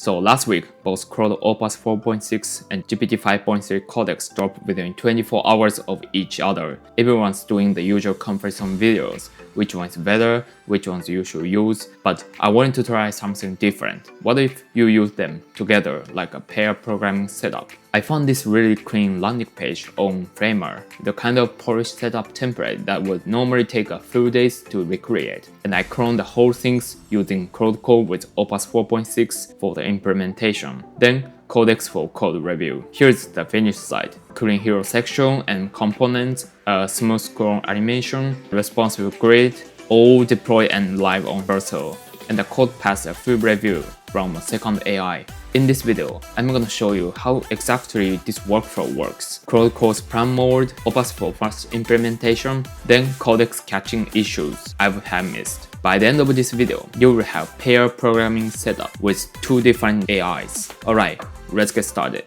So last week, both Claude Opus 4.6 and GPT-5.3 Codex dropped within 24 hours of each other. Everyone's doing the usual comparison videos, which one's better, which ones you should use, but I wanted to try something different. What if you use them together like a pair programming setup? I found this really clean landing page on Framer, the kind of polished setup template that would normally take a few days to recreate, and I cloned the whole things using Claude Code with Opus 4.6 for the implementation, then Codex for code review. Here's the finished site: clean hero section and components, a smooth scroll animation, responsive grid, all deployed and live on Vercel, and the code passed a full review from a second AI. In this video, I'm gonna show you how exactly this workflow works. Claude Code's plan mode, Opus for fast implementation, then Codex catching issues I would have missed. By the end of this video, you will have pair programming setup with two different AIs. Alright, let's get started.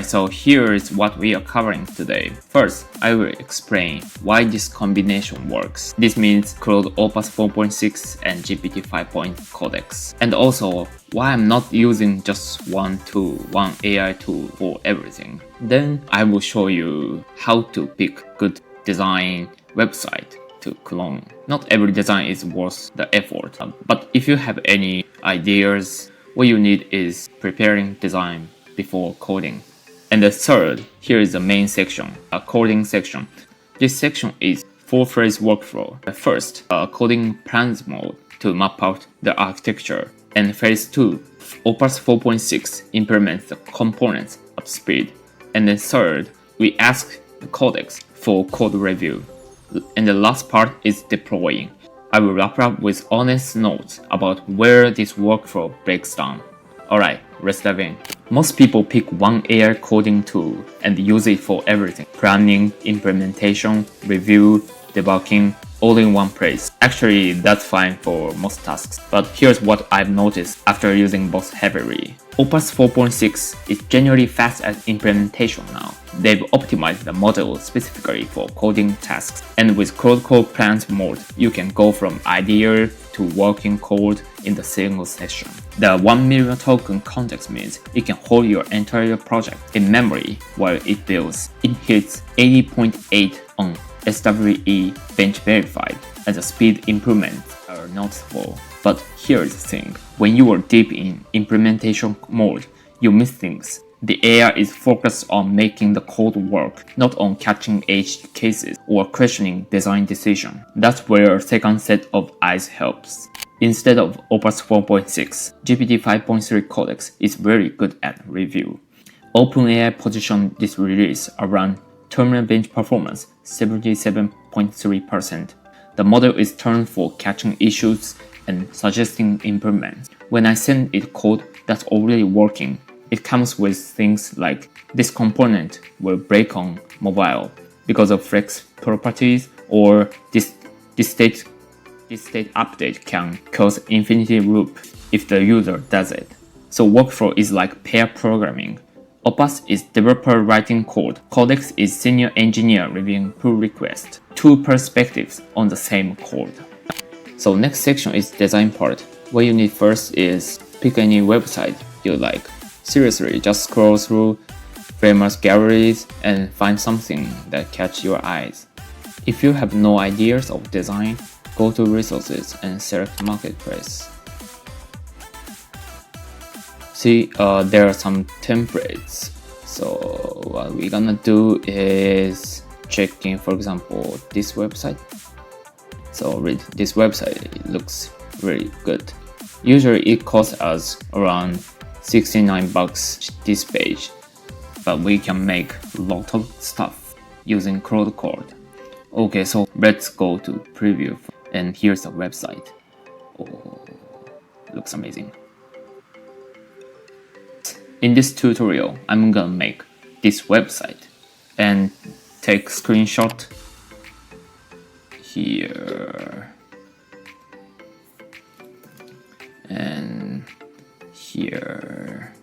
So here is what we are covering today. First, I will explain why this combination works. This means Claude Opus 4.6 and GPT-5.3 Codex. And also, why I'm not using just one AI tool for everything. Then I will show you how to pick good design website to clone. Not every design is worth the effort, but if you have any ideas, what you need is preparing design before coding. And the third, here is the main section, a coding section. This section is four-phase workflow. First, coding plans mode to map out the architecture. And phase 2, Opus 4.6 implements the components at speed. And then third, we ask the Codex for code review. And the last part is deploying. I will wrap up with honest notes about where this workflow breaks down. Alright, let's dive in. Most people pick one AI coding tool and use it for everything: planning, implementation, review, debugging, all in one place. Actually, that's fine for most tasks, but here's what I've noticed after using both heavily. Opus 4.6 is generally fast at implementation now. They've optimized the model specifically for coding tasks, and with Claude Code plans mode, you can go from idea to working code in the single session. The 1 million token context means it can hold your entire project in memory while it builds. It hits 80.8 on SWE-Bench verified, and the speed improvements are noticeable. But here's the thing, when you are deep in implementation mode, you miss things. The AI is focused on making the code work, not on catching edge cases or questioning design decisions. That's where a second set of eyes helps. Instead of Opus 4.6, GPT-5.3 Codex is very good at review. OpenAI positioned this release around terminal bench performance 77.3%. The model is turned for catching issues and suggesting improvements. When I send it code that's already working, it comes with things like this component will break on mobile because of flex properties, or this state update can cause infinity loop if the user does it. So workflow is like pair programming. Opus is developer writing code. Codex is senior engineer reviewing pull request. Two perspectives on the same code. So next section is design part. What you need first is pick any website you like. Seriously, just scroll through Framer's galleries and find something that catch your eyes. If you have no ideas of design, go to resources and select marketplace. See, there are some templates. So what we're gonna do is check in, for example, this website. So read this website, it looks really good. Usually it costs us around $69 this page, but we can make a lot of stuff using Claude Code. Okay, so let's go to preview, and here's the website. Oh, looks amazing. In this tutorial, I'm gonna make this website and take screenshot here and here.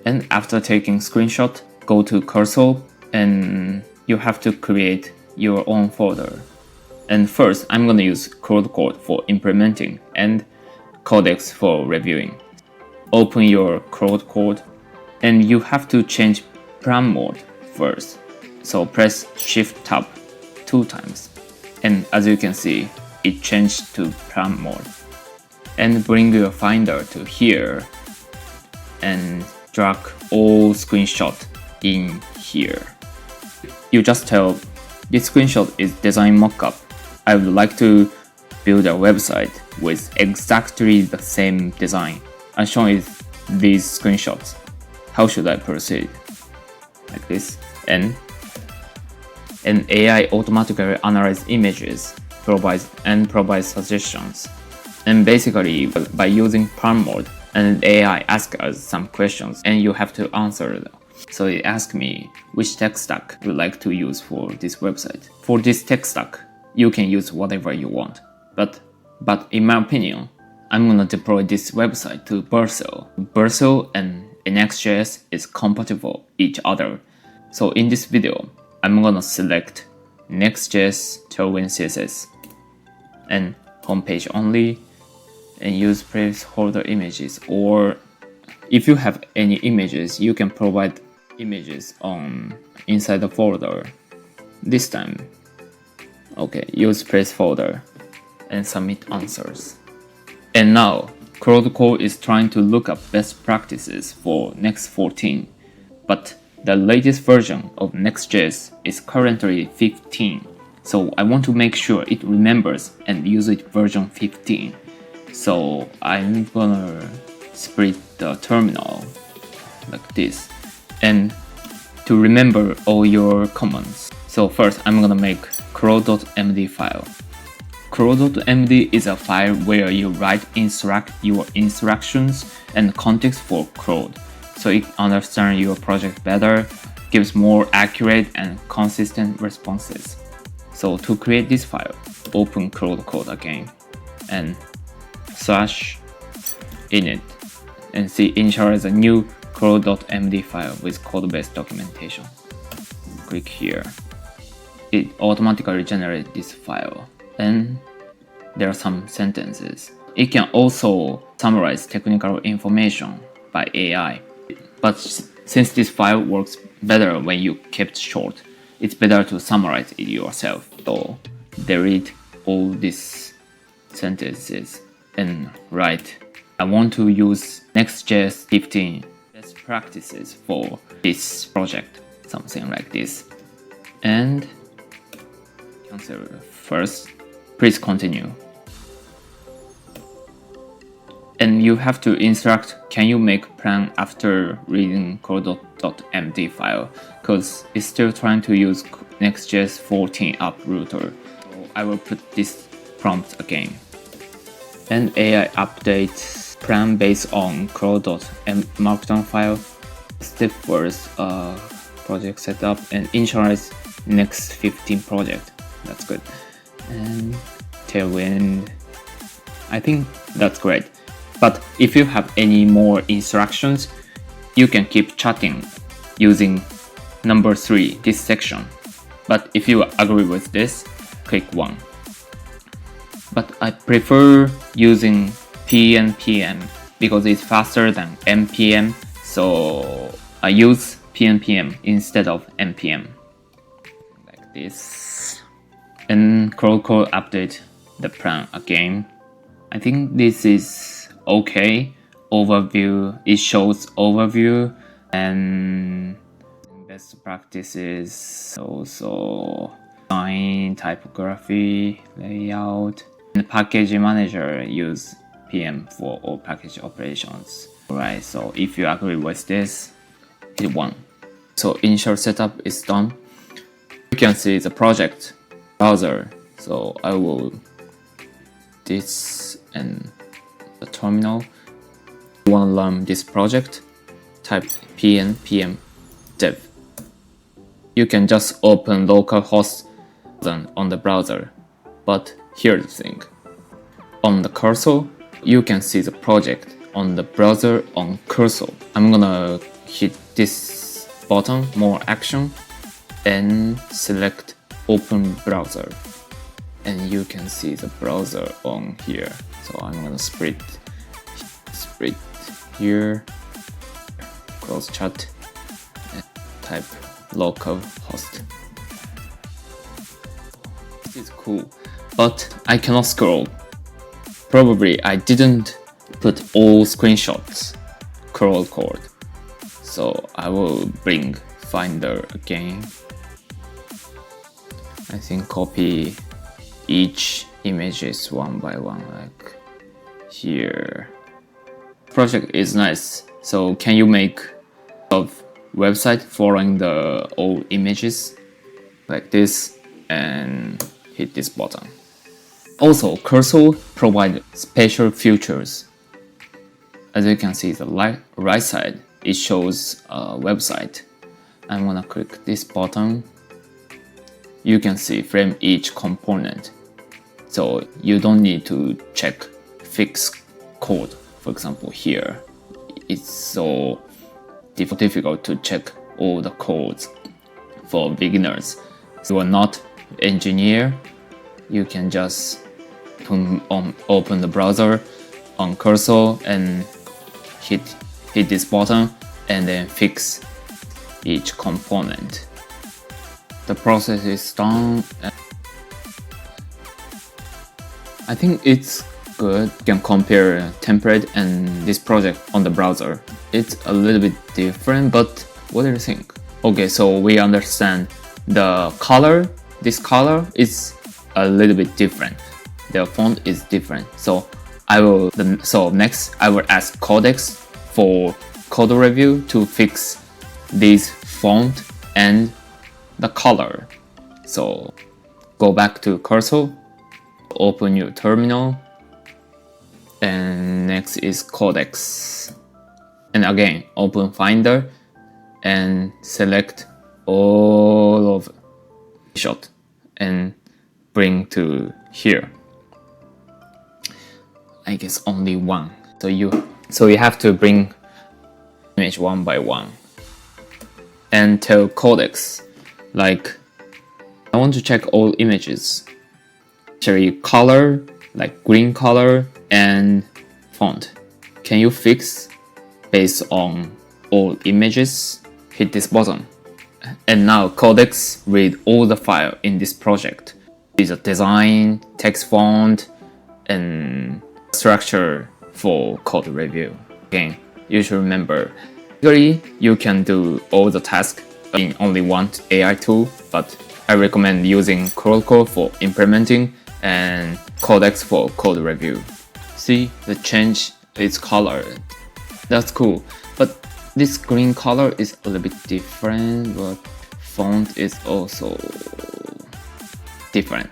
And after taking screenshot, go to cursor and you have to create your own folder. And first, I'm gonna use Claude Code for implementing and Codex for reviewing. Open your Claude Code, and you have to change plan mode first. So press Shift Tab 2 times, and as you can see, it changed to plan mode. And bring your Finder to here, and drag all screenshot in here. You just tell this screenshot is design mockup. I would like to build a website with exactly the same design. And shown is these screenshots. How should I proceed? Like this. And AI automatically analyzes images, provides suggestions. And basically, by using plan mode, and AI asks us some questions, and you have to answer them. So it asks me which tech stack you would like to use for this website. For this tech stack, you can use whatever you want. But in my opinion, I'm gonna deploy this website to Vercel. Vercel and Next.js is compatible each other. So in this video, I'm gonna select Next.js Tailwind CSS and homepage only, and use placeholder images. Or if you have any images, you can provide images on inside the folder. This time, okay, use placeholder and submit answers. And now, Claude Code is trying to look up best practices for Next 14, but the latest version of Next.js is currently 15, so I want to make sure it remembers and uses version 15. So I'm gonna split the terminal like this, and to remember all your commands. So first I'm gonna make claude.md file. Claude.md is a file where you write your instructions and context for Claude, so it understands your project better, gives more accurate and consistent responses. So to create this file, open Claude Code again and /init, and see initialize a new claude.md file with code-based documentation. Click here. It automatically generates this file, and there are some sentences. It can also summarize technical information by AI, but since this file works better when you keep it short, it's better to summarize it yourself. So delete all these sentences and write, I want to use Next.js 15 best practices for this project, something like this. And cancel first, please continue. And you have to instruct, can you make plan after reading claude.md file, because it's still trying to use Next.js 14 app router. So I will put this prompt again. And AI updates plan based on claude.markdown file. Step first, project setup, and initialize Next 15 project. That's good. And Tailwind, I think that's great. But if you have any more instructions, you can keep chatting using number 3, this section. But if you agree with this, click 1. But I prefer using PNPM because it's faster than NPM, so I use PNPM instead of NPM. Like this. And Claude Code update the plan again. I think this is okay. Overview, it shows overview and best practices, also design, typography, layout. And package manager use PM for all package operations. Alright, so if you agree with this, hit 1. So initial setup is done. You can see the project browser. So I will this and the terminal. You want to learn this project, type pnpm dev. You can just open localhost on the browser, but here's the thing. On the cursor, you can see the project on the browser on cursor. I'm gonna hit this button, more action, and select open browser. And you can see the browser on here. So I'm gonna split read here, close chat, and type localhost. This is cool, but I cannot scroll. Probably I didn't put all screenshots Claude Code, so I will bring Finder again. I think copy each images one by one, like here. Project is nice. So can you make a website following the old images like this and hit this button? Also, Cursor provides special features. As you can see, the right side, it shows a website. I'm gonna click this button. You can see frame each component. So you don't need to check fix code. For example, here, it's so difficult to check all the codes for beginners. So you are not engineer, you can just open the browser on Cursor and hit this button and then fix each component. The process is done. I think it's good. You can compare template and this project on the browser. It's a little bit different, but what do you think? Okay, so we understand the color. This color is a little bit different. The font is different. So next I will ask Codex for code review to fix this font and the color. So go back to Cursor, open your terminal, and next is Codex. And again, open Finder and select all of shot and bring to here. I guess only one. So you have to bring image one by one and tell Codex, like, I want to check all images. Actually, color, like green color and font. Can you fix based on all images? Hit this button. And now Codex read all the file in this project. Is a design, text font, and structure for code review. Again, you should remember, usually you can do all the tasks in only one AI tool, but I recommend using Claude Code for implementing and Codex for code review. See, the change its color. That's cool, but this green color is a little bit different, but font is also different.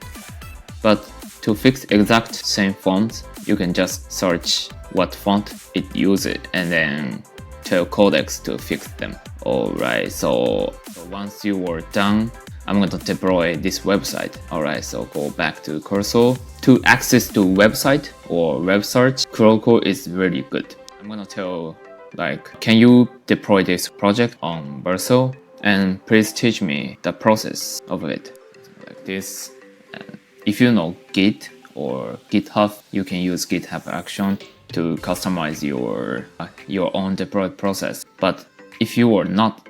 But to fix exact same font, you can just search what font it uses and then tell Codex to fix them. Alright, so once you are done, I'm going to deploy this website. Alright, so go back to Cursor. To access to website or web search, Claude Code is really good. I'm going to tell, like, can you deploy this project on Verso? And please teach me the process of it. Like this. And if you know Git or GitHub, you can use GitHub Action to customize your own deploy process. But if you are not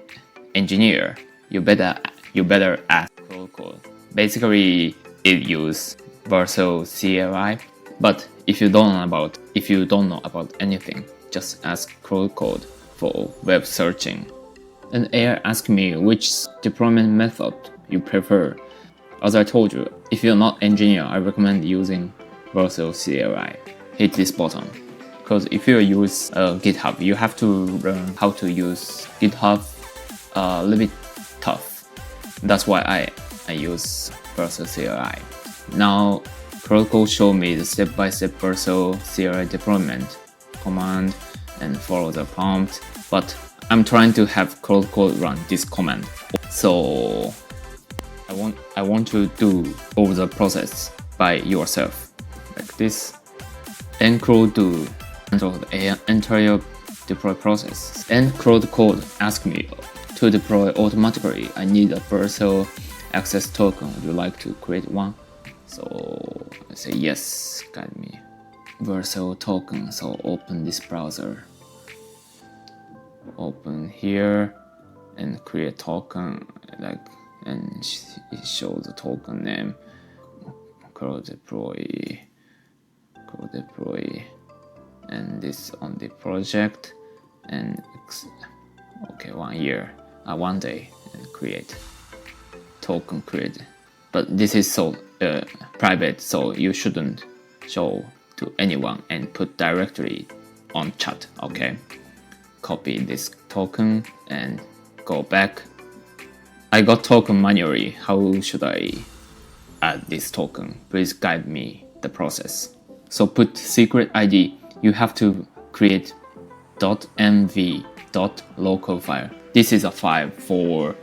engineer, you better ask Claude Code. Basically, it uses Verso CLI. But if you don't know about anything, just ask Claude Code for web searching. And AI asked me which deployment method you prefer. As I told you, if you're not engineer, I recommend using Verso CLI. Hit this button. Because if you use GitHub, you have to learn how to use GitHub a little bit tough. That's why I use Verso CLI. Now, Claude Code show me the step-by-step Verso CLI deployment command and follow the prompt. But I'm trying to have Claude Code run this command. So I want to do all the process by yourself, like this. And Claude do the entire deploy process. And Claude Code ask me to deploy automatically. I need a Verso access token. Would you like to create one? So I say yes, guide me. Vercel token. So open this browser. Open here and create token, like, and it shows the token name. Claude deploy, and this on the project, and okay, 1 year, 1 day, and create token create. But this is so private, so you shouldn't show to anyone and put directly on chat. Okay, copy this token and go back. I got token manually. How should I add this token? Please guide me the process. So put secret ID. You have to create .mv.local file. This is a file for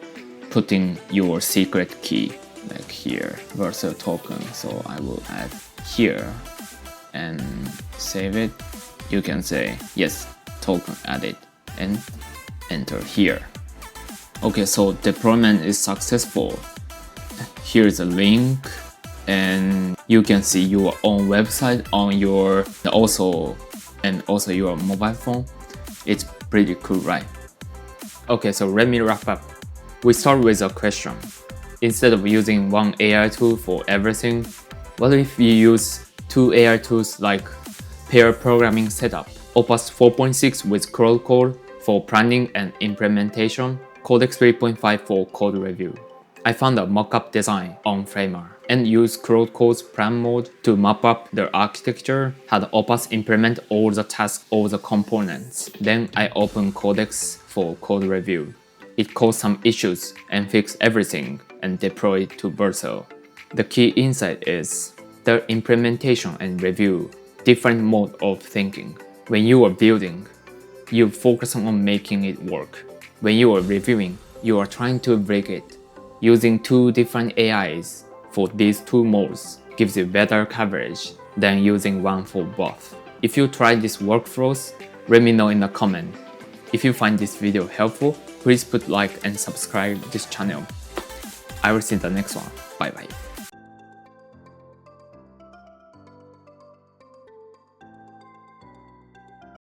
putting your secret key, like here, Vercel token. So I will add here and save it. You can say yes, token added, and enter here. Okay, so deployment is successful. Here's a link, and you can see your own website on your also your mobile phone. It's pretty cool, right? Okay, so let me wrap up. We start with a question. Instead of using one AI tool for everything, what if we use 2 AI tools like pair programming setup, Opus 4.6 with Claude Code for planning and implementation, Codex 3.5 for code review. I found a mock-up design on Framer and used Claude Code's plan mode to map up the architecture, had Opus implement all the tasks of the components. Then I opened Codex for code review. It caused some issues and fixed everything and deployed to Vercel. The key insight is the implementation and review, different mode of thinking. When you are building, you focus on making it work. When you are reviewing, you are trying to break it. Using 2 different AIs for these 2 modes gives you better coverage than using one for both. If you try these workflows, let me know in the comment. If you find this video helpful, please put like and subscribe this channel. I will see you in the next one. Bye bye.